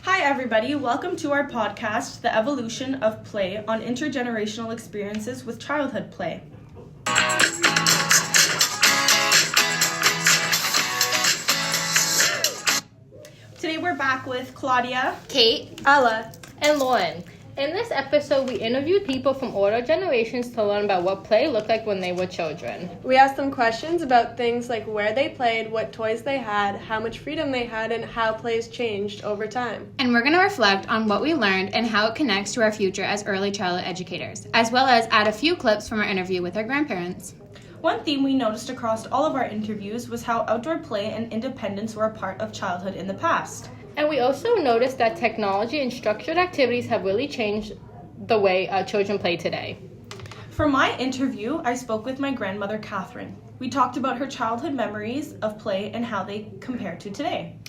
Hi, everybody. Welcome to our podcast, The Evolution of Play on Intergenerational Experiences with Childhood Play. Today we're back with Claudia, Kate, Ella, and Lauren. In this episode, we interviewed people from older generations to learn about what play looked like when they were children. We asked them questions about things like where they played, what toys they had, how much freedom they had, and how plays changed over time. And we're going to reflect on what we learned and how it connects to our future as early childhood educators, as well as add a few clips from our interview with our grandparents. One theme we noticed across all of our interviews was how outdoor play and independence were a part of childhood in the past. And we also noticed that technology and structured activities have really changed the way children play today. For my interview, I spoke with my grandmother, Catherine. We talked about her childhood memories of play and how they compare to today.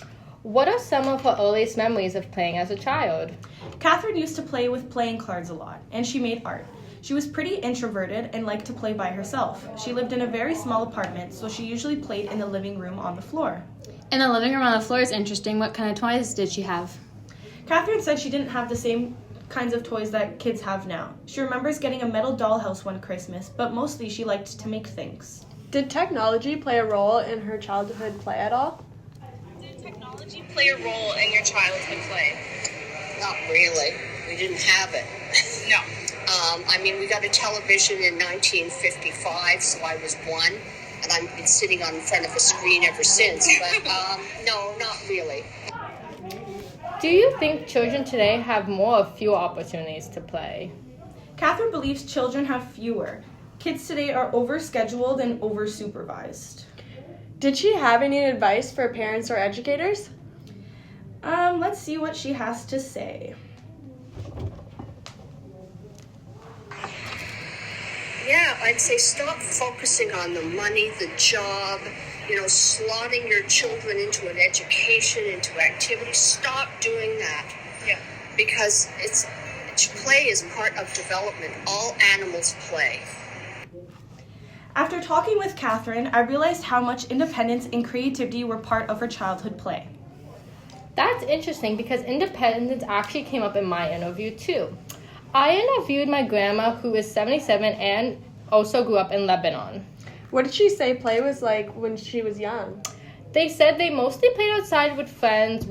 What are some of her earliest memories of playing as a child? Catherine used to play with playing cards a lot, and she made art. She was pretty introverted and liked to play by herself. She lived in a very small apartment, so she usually played in the living room on the floor. And the living room on the floor is interesting. What kind of toys did she have? Catherine said she didn't have the same kinds of toys that kids have now. She remembers getting a metal dollhouse one Christmas, but mostly she liked to make things. Did technology play a role in her childhood play at all? Did technology play a role in your childhood play? Not really. We didn't have it. No. We got a television in 1955, so I was one, and I've been sitting on front of a screen ever since. But no, not really. Do you think children today have more or fewer opportunities to play? Catherine believes children have fewer. Kids today are overscheduled and oversupervised. Did she have any advice for parents or educators? Let's see what she has to say. Yeah, I'd say stop focusing on the money, the job, slotting your children into an education, into activity. Stop doing that. Yeah. Because play is part of development. All animals play. After talking with Catherine, I realized how much independence and creativity were part of her childhood play. That's interesting because independence actually came up in my interview too. I interviewed my grandma, who is 77 and also grew up in Lebanon. What did she say play was like when she was young? They said they mostly played outside with friends.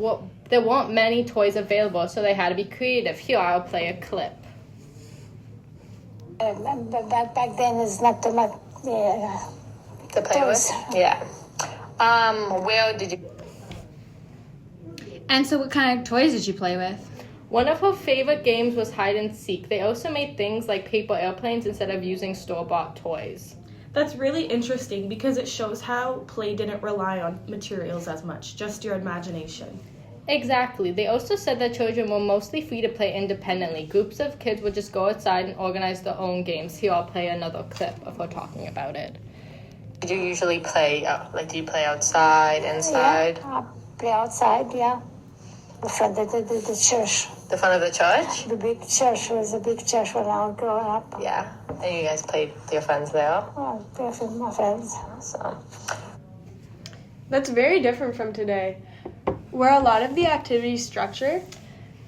There weren't many toys available, so they had to be creative. Here, I'll play a clip. Back then, it's not too much to play with? Yeah. Where did you... And so what kind of toys did you play with? One of her favorite games was hide and seek. They also made things like paper airplanes instead of using store-bought toys. That's really interesting because it shows how play didn't rely on materials as much, just your imagination. Exactly. They also said that children were mostly free to play independently. Groups of kids would just go outside and organize their own games. Here, I'll play another clip of her talking about it. Did you usually play, do you play outside, inside? Yeah, play outside, yeah. The front of the church. The front of the church? The big church was a big church when I was growing up. Yeah. And you guys played with your friends there? Oh, play with my friends. So. That's very different from today. Were a lot of the activities structured?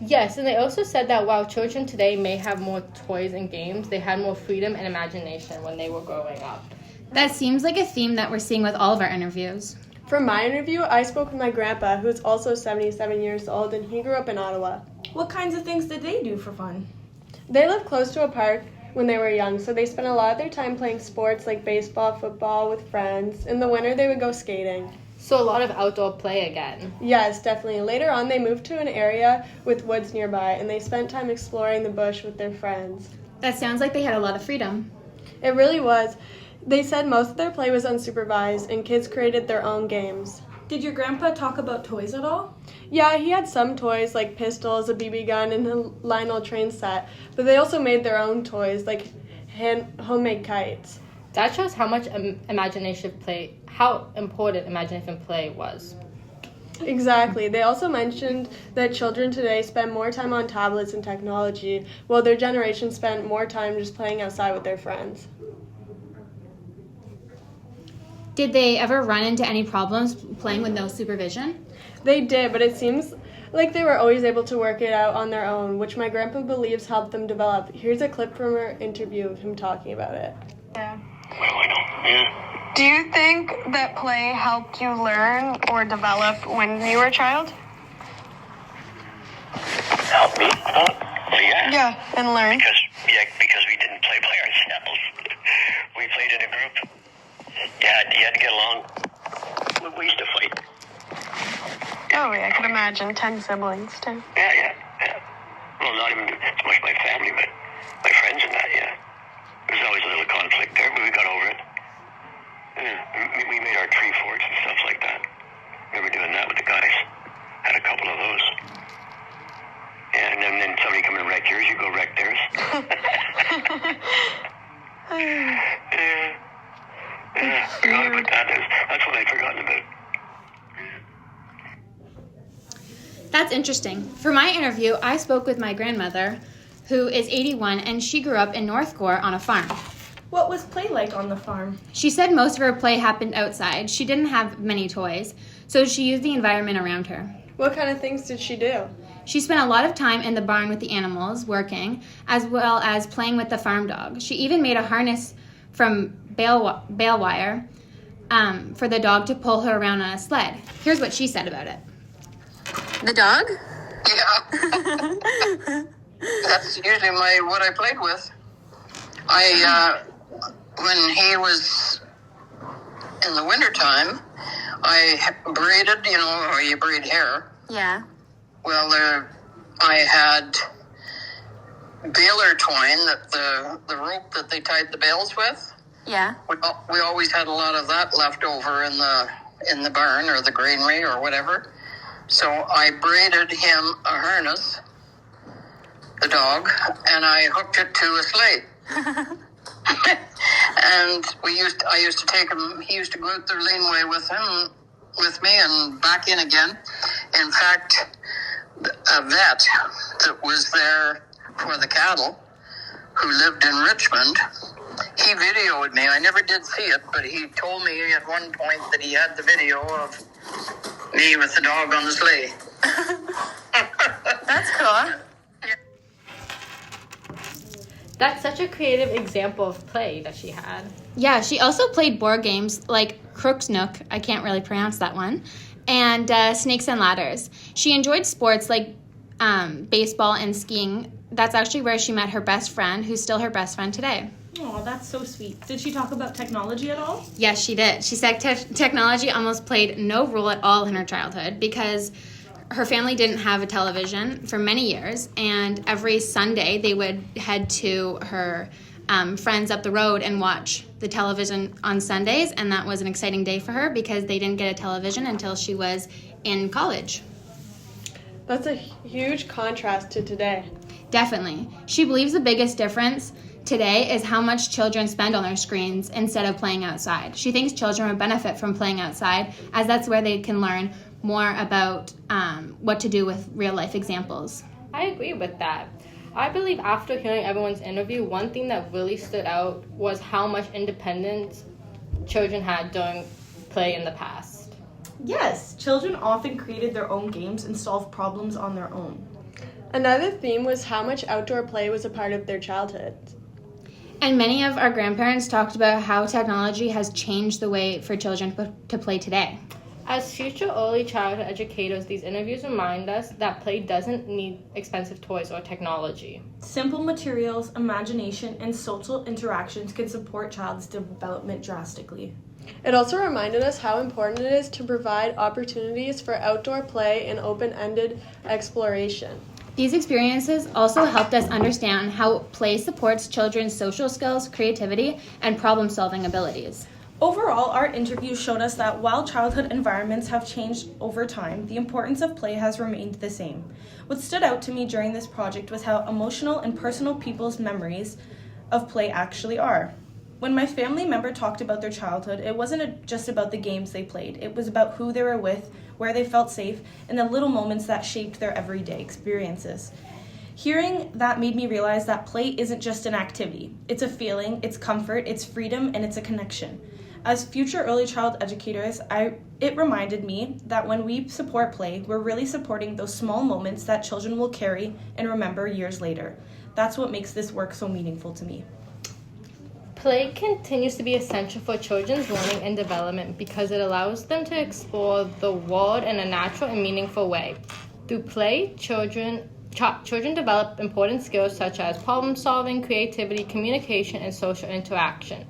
Yes, and they also said that while children today may have more toys and games, they had more freedom and imagination when they were growing up. That seems like a theme that we're seeing with all of our interviews. For my interview, I spoke with my grandpa, who's also 77 years old, and he grew up in Ottawa. What kinds of things did they do for fun? They lived close to a park when they were young, so they spent a lot of their time playing sports like baseball, football with friends. In the winter, they would go skating. So a lot of outdoor play again. Yes, definitely. Later on, they moved to an area with woods nearby, and they spent time exploring the bush with their friends. That sounds like they had a lot of freedom. It really was. They said most of their play was unsupervised, and kids created their own games. Did your grandpa talk about toys at all? Yeah, he had some toys like pistols, a BB gun, and a Lionel train set, but they also made their own toys like homemade kites. That shows how much how important imagination play was. Exactly. They also mentioned that children today spend more time on tablets and technology, while their generation spent more time just playing outside with their friends. Did they ever run into any problems playing with no supervision? They did, but it seems Like they were always able to work it out on their own, which my grandpa believes helped them develop. Here's a clip from our interview of him talking about it. Yeah. Well, I know. Yeah. Do you think that play helped you learn or develop when you were a child? Help me? Yeah. Yeah, and learn. Because we didn't play by ourselves. We played in a group. You had to get along. We used to fight. Oh, yeah, I could imagine. 10 siblings, too. Yeah. Well, not even so much my family, but my friends and that, yeah. There was always a little conflict there, but we got over it. Yeah, we made our tree forts and stuff like that. Remember doing that with the guys? Had a couple of those. Yeah, and then somebody come and wreck yours, you go wreck theirs. Yeah, forgot about that. That's what I'd forgotten about. That's interesting. For my interview, I spoke with my grandmother, who is 81, and she grew up in North Gore on a farm. What was play like on the farm? She said most of her play happened outside. She didn't have many toys, so she used the environment around her. What kind of things did she do? She spent a lot of time in the barn with the animals, working, as well as playing with the farm dog. She even made a harness from bale wire for the dog to pull her around on a sled. Here's what she said about it. The dog? Yeah. That's usually what I played with. When he was in the wintertime, I braided, or you braid hair. Yeah. Well, I had baler twine, the rope that they tied the bales with. Yeah. We always had a lot of that left over in the barn or the granary or whatever. So I braided him a harness, the dog, and I hooked it to a sleigh. And I used to take him. He used to go out the laneway with me, and back in again. In fact, a vet that was there for the cattle, who lived in Richmond, he videoed me. I never did see it, but he told me at one point that he had the video of me with the dog on the sleigh. That's cool. That's such a creative example of play that she had. Yeah, she also played board games like Crook's Nook, I can't really pronounce that one, and Snakes and Ladders. She enjoyed sports like baseball and skiing. That's actually where she met her best friend, who's still her best friend today. Oh, that's so sweet. Did she talk about technology at all? Yes, she did. She said technology almost played no role at all in her childhood because her family didn't have a television for many years, and every Sunday they would head to her friends up the road and watch the television on Sundays, and that was an exciting day for her because they didn't get a television until she was in college. That's a huge contrast to today. Definitely. She believes the biggest difference today is how much children spend on their screens instead of playing outside. She thinks children would benefit from playing outside, as that's where they can learn more about what to do with real-life examples. I agree with that. I believe after hearing everyone's interview, one thing that really stood out was how much independence children had during play in the past. Yes, children often created their own games and solved problems on their own. Another theme was how much outdoor play was a part of their childhood. And many of our grandparents talked about how technology has changed the way for children to play today. As future early childhood educators, these interviews remind us that play doesn't need expensive toys or technology. Simple materials, imagination, and social interactions can support child's development drastically. It also reminded us how important it is to provide opportunities for outdoor play and open-ended exploration. These experiences also helped us understand how play supports children's social skills, creativity, and problem-solving abilities. Overall, our interview showed us that while childhood environments have changed over time, the importance of play has remained the same. What stood out to me during this project was how emotional and personal people's memories of play actually are. When my family member talked about their childhood, it wasn't just about the games they played. It was about who they were with, where they felt safe, and the little moments that shaped their everyday experiences. Hearing that made me realize that play isn't just an activity. It's a feeling, it's comfort, it's freedom, and it's a connection. As future early child educators, it reminded me that when we support play, we're really supporting those small moments that children will carry and remember years later. That's what makes this work so meaningful to me. Play continues to be essential for children's learning and development because it allows them to explore the world in a natural and meaningful way. Through play, children develop important skills such as problem solving, creativity, communication, and social interaction.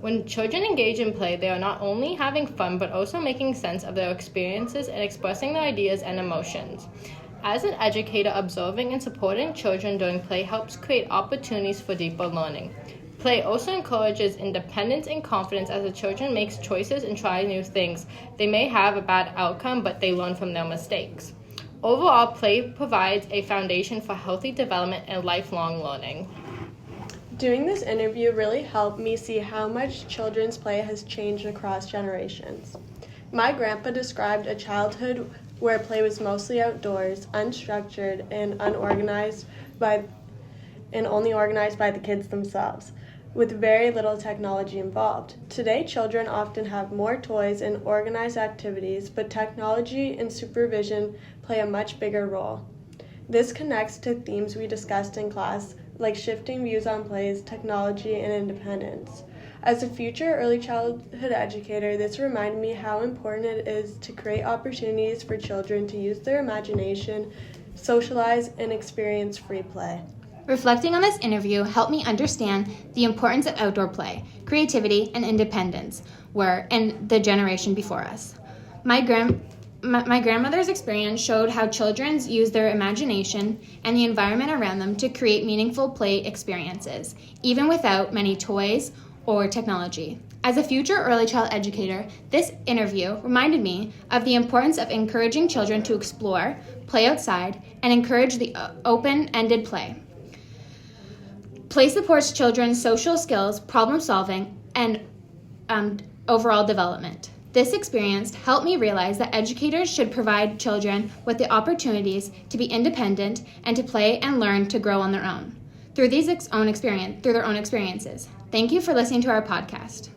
When children engage in play, they are not only having fun but also making sense of their experiences and expressing their ideas and emotions. As an educator, observing and supporting children during play helps create opportunities for deeper learning. Play also encourages independence and confidence as the children make choices and try new things. They may have a bad outcome, but they learn from their mistakes. Overall, play provides a foundation for healthy development and lifelong learning. Doing this interview really helped me see how much children's play has changed across generations. My grandpa described a childhood where play was mostly outdoors, unstructured, and only organized by the kids themselves, with very little technology involved. Today, children often have more toys and organized activities, but technology and supervision play a much bigger role. This connects to themes we discussed in class, like shifting views on plays, technology, and independence. As a future early childhood educator, this reminded me how important it is to create opportunities for children to use their imagination, socialize, and experience free play. Reflecting on this interview helped me understand the importance of outdoor play, creativity, and independence were in the generation before us. My grandmother's experience showed how children use their imagination and the environment around them to create meaningful play experiences, even without many toys or technology. As a future early child educator, this interview reminded me of the importance of encouraging children to explore, play outside, and encourage the open-ended play. Play supports children's social skills, problem solving, and overall development. This experience helped me realize that educators should provide children with the opportunities to be independent and to play and learn to grow on their own through their own experiences. Thank you for listening to our podcast.